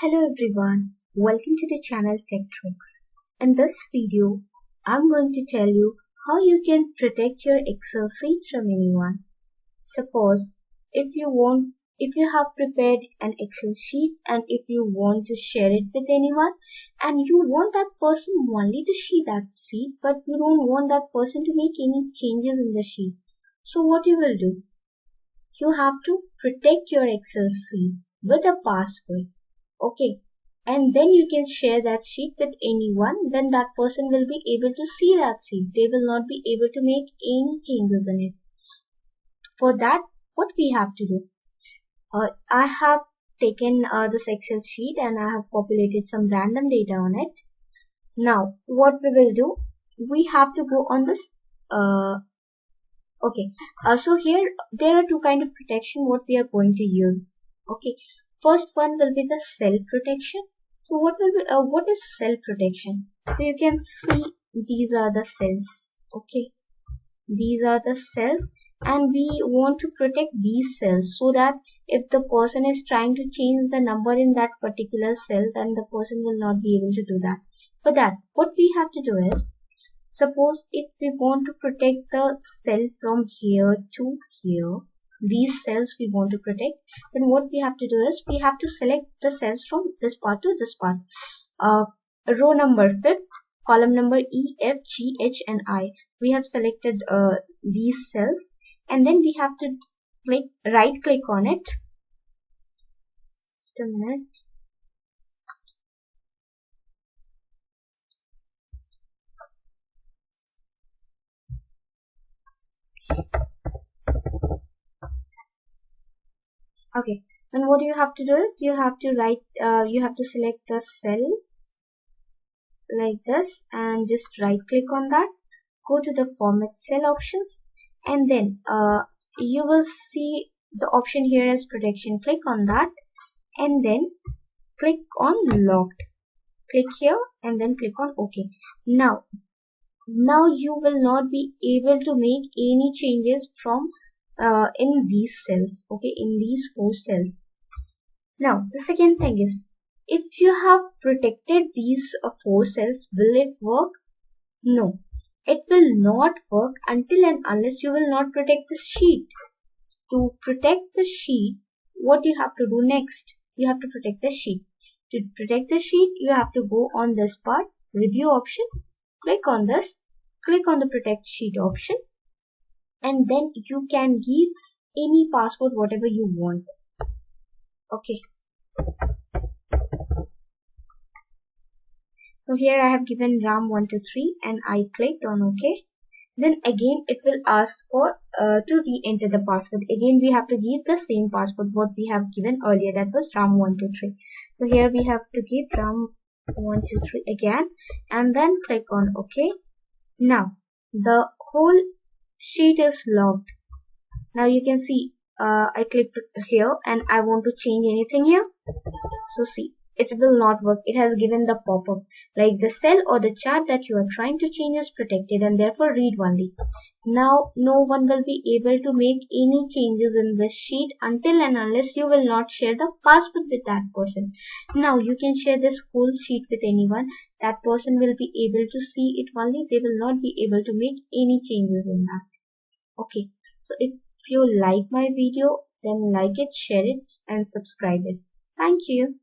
Hello everyone, welcome to the channel Tech Tricks. In this video, I'm going to tell you how you can protect your Excel sheet from anyone. Suppose if you have prepared an Excel sheet and if you want to share it with anyone and you want that person only to see that sheet but you don't want that person to make any changes in the sheet. So what you will do? You have to protect your Excel sheet with a password. Okay, and then you can share that sheet with anyone. Then that person will be able to see that sheet. They will not be able to make any changes in it. For that, what we have to do? I have taken this Excel sheet and I have populated some random data on it. Now, what we will do? We have to go on this. Okay, so here there are two kind of protection what we are going to use. Okay, first one will be the cell protection. So what is cell protection? So you can see these are the cells. Okay, these are the cells and we want to protect these cells so that if the person is trying to change the number in that particular cell, then the person will not be able to do that. For that, what we have to do is, suppose if we want to protect the cell from here to here, these cells we want to protect, then what we have to do is we have to select the cells from this part to this part. Row number 5th, column number E, F, G, H and I. We have selected these cells and then we have to right click on it. Just a minute. Okay, and what you have to do is you have to select the cell like this and just right click on that, go to the format cell options and then you will see the option here as protection. Click on that and then click on locked. Click here and then click on OK. Now you will not be able to make any changes from in these cells. Okay, in these 4 cells. Now the second thing is, if you have protected these 4 cells, will it work? No, it will not work until and unless you will not protect the sheet. To protect the sheet, what you have to do next? You have to protect the sheet. To protect the sheet, you have to go on this part, review option, click on this, click on the protect sheet option, and then you can give any password whatever you want. Okay. So here I have given RAM123 and I clicked on OK. Then again it will ask for to re-enter the password. Again we have to give the same password what we have given earlier, that was RAM123. So here we have to give RAM123 again and then click on OK. Now the whole sheet is locked. Now you can see I clicked here and I want to change anything here. So see, it will not work. It has given the pop-up like the cell or the chart that you are trying to change is protected and therefore read only. Now no one will be able to make any changes in this sheet until and unless you will not share the password with that person. Now you can share this whole sheet with anyone. That person will be able to see it only. They will not be able to make any changes in that. Okay, so if you like my video, then like it, share it and subscribe it. Thank you.